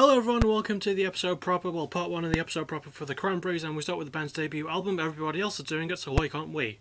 Hello everyone, welcome to the episode proper, part one of the episode proper for the Cranberries, and we start with the band's debut album. Everybody else is doing it, so why can't we?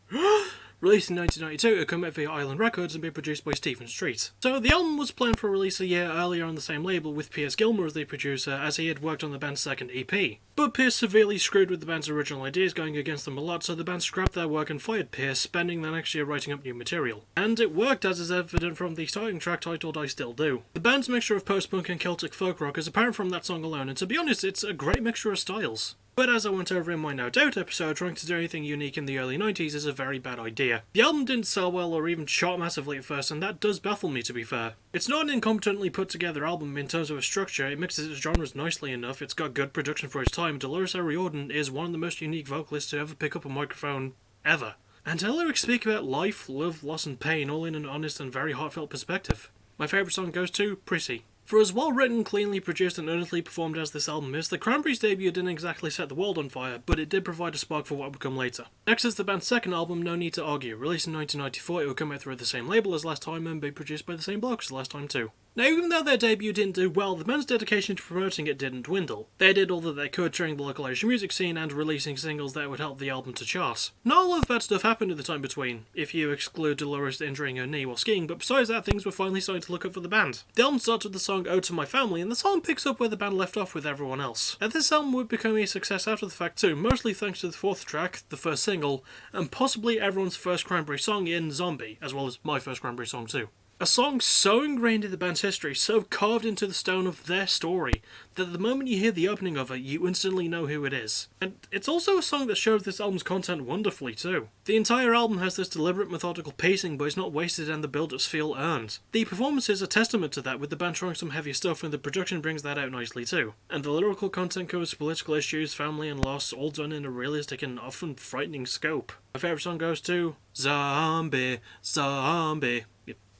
Released in 1992, it came out via Island Records and be produced by Stephen Street. So the album was planned for release a year earlier on the same label with Piers Gilmore as the producer, as he had worked on the band's second EP. But Piers severely screwed with the band's original ideas, going against them a lot, so the band scrapped their work and fired Piers, spending the next year writing up new material. And it worked, as is evident from the starting track titled I Still Do. The band's mixture of post-punk and Celtic folk rock is apparent from that song alone, and to be honest, it's a great mixture of styles. But as I went over in my No Doubt episode, trying to do anything unique in the early 90s is a very bad idea. The album didn't sell well or even chart massively at first, and that does baffle me, to be fair. It's not an incompetently put together album in terms of a structure, it mixes its genres nicely enough, it's got good production for its time. Dolores O'Riordan is one of the most unique vocalists to ever pick up a microphone ever. And her lyrics speak about life, love, loss and pain, all in an honest and very heartfelt perspective. My favourite song goes to Prissy. For as well written, cleanly produced and earnestly performed as this album is, the Cranberries' debut didn't exactly set the world on fire, but it did provide a spark for what would come later. Next is the band's second album, No Need to Argue. Released in 1994, it would come out through the same label as last time and be produced by the same blokes as last time too. Now, even though their debut didn't do well, the band's dedication to promoting it didn't dwindle. They did all that they could during the local Irish music scene and releasing singles that would help the album to chart. Not a lot of bad stuff happened in the time between, if you exclude Dolores injuring her knee while skiing, but besides that, things were finally starting to look up for the band. The album starts with the song Ode to My Family, and the song picks up where the band left off with everyone else. And this album would become a success after the fact too, mostly thanks to the fourth track, the first single, and possibly everyone's first Cranberry song in Zombie, as well as my first Cranberry song too. A song so ingrained in the band's history, so carved into the stone of their story, that the moment you hear the opening of it, you instantly know who it is. And it's also a song that shows this album's content wonderfully too. The entire album has this deliberate methodical pacing, but it's not wasted and the build-ups feel earned. The performances are testament to that, with the band trying some heavier stuff, and the production brings that out nicely too. And the lyrical content covers political issues, family and loss, all done in a realistic and often frightening scope. My favourite song goes to Zombie, Zombie.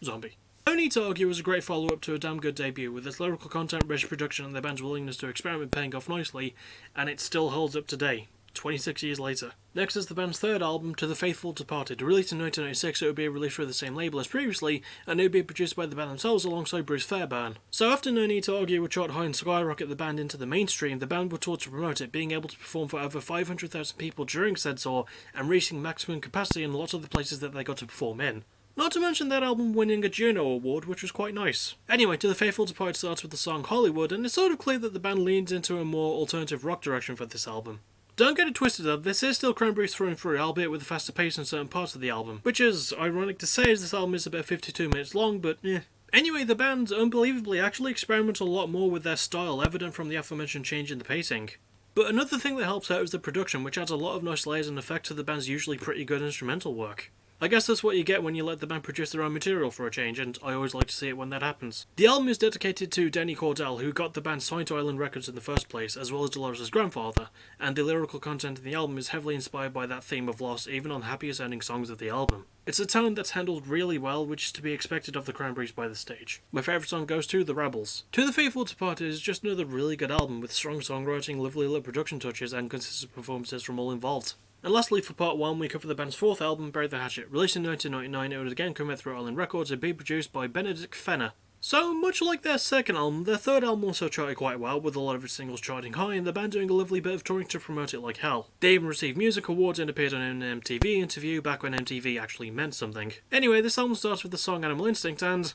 Zombie. No Need to Argue was a great follow-up to a damn good debut, with its lyrical content, rich production and the band's willingness to experiment paying off nicely, and it still holds up today, 26 years later. Next is the band's third album, To the Faithful Departed. Released in 1996, it would be released through the same label as previously, and it would be produced by the band themselves alongside Bruce Fairbairn. So after No Need to Argue would chart high and skyrocket the band into the mainstream, the band were taught to promote it, being able to perform for over 500,000 people during said tour, and reaching maximum capacity in lots of the places that they got to perform in. Not to mention that album winning a Juno Award, which was quite nice. Anyway, To the Faithful Departed starts with the song Hollywood, and it's sort of clear that the band leans into a more alternative rock direction for this album. Don't get it twisted though, this is still Cranberries through and through, albeit with a faster pace in certain parts of the album, which is ironic to say as this album is about 52 minutes long, but eh. Anyway, the band, unbelievably, actually experiment a lot more with their style, evident from the aforementioned change in the pacing. But another thing that helps out is the production, which adds a lot of nice layers and effect to the band's usually pretty good instrumental work. I guess that's what you get when you let the band produce their own material for a change, and I always like to see it when that happens. The album is dedicated to Denny Cordell, who got the band signed to Island Records in the first place, as well as Dolores' grandfather, and the lyrical content in the album is heavily inspired by that theme of loss, even on the happiest ending songs of the album. It's a tone that's handled really well, which is to be expected of the Cranberries by this stage. My favourite song goes to The Rebels. To the Faithful Departed is just another really good album with strong songwriting, lovely lit production touches, and consistent performances from all involved. And lastly, for part 1, we cover the band's fourth album, Bury the Hatchet. Released in 1999, it would again come out through Island Records and be produced by Benedict Fenner. So, much like their second album, their third album also charted quite well, with a lot of its singles charting high, and the band doing a lovely bit of touring to promote it like hell. They even received music awards and appeared on an MTV interview back when MTV actually meant something. Anyway, this album starts with the song Animal Instinct, and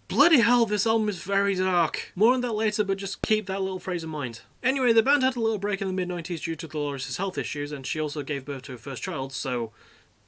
bloody hell, this album is very dark. More on that later, but just keep that little phrase in mind. Anyway, the band had a little break in the mid-90s due to Dolores' health issues, and she also gave birth to her first child, so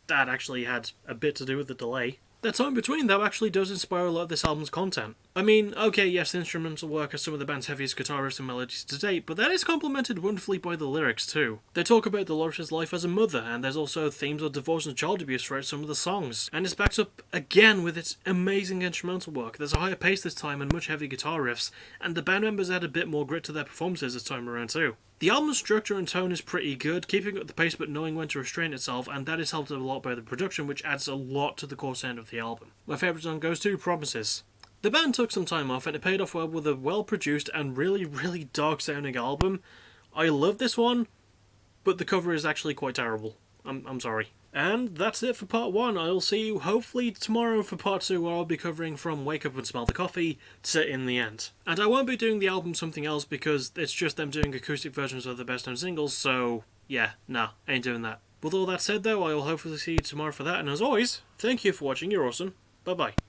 that actually had a bit to do with the delay. That time between, though, actually does inspire a lot of this album's content. I mean, okay, yes, the instrumental work has some of the band's heaviest guitar riffs and melodies to date, but that is complemented wonderfully by the lyrics too. They talk about Dolores' life as a mother, and there's also themes of divorce and child abuse throughout some of the songs. And it's backed up again with its amazing instrumental work. There's a higher pace this time and much heavier guitar riffs, and the band members add a bit more grit to their performances this time around too. The album's structure and tone is pretty good, keeping up the pace but knowing when to restrain itself, and that is helped a lot by the production, which adds a lot to the core sound of the album. My favourite song goes to Promises. The band took some time off, and it paid off well with a well-produced and really dark-sounding album. I love this one, but the cover is actually quite terrible. I'm sorry. And that's it for part 1. I'll see you hopefully tomorrow for part 2, where I'll be covering from Wake Up and Smell the Coffee to In the End. And I won't be doing the album something else because it's just them doing acoustic versions of the best known singles, so yeah, nah, ain't doing that. With all that said though, I will hopefully see you tomorrow for that, and as always, thank you for watching, you're awesome, bye bye.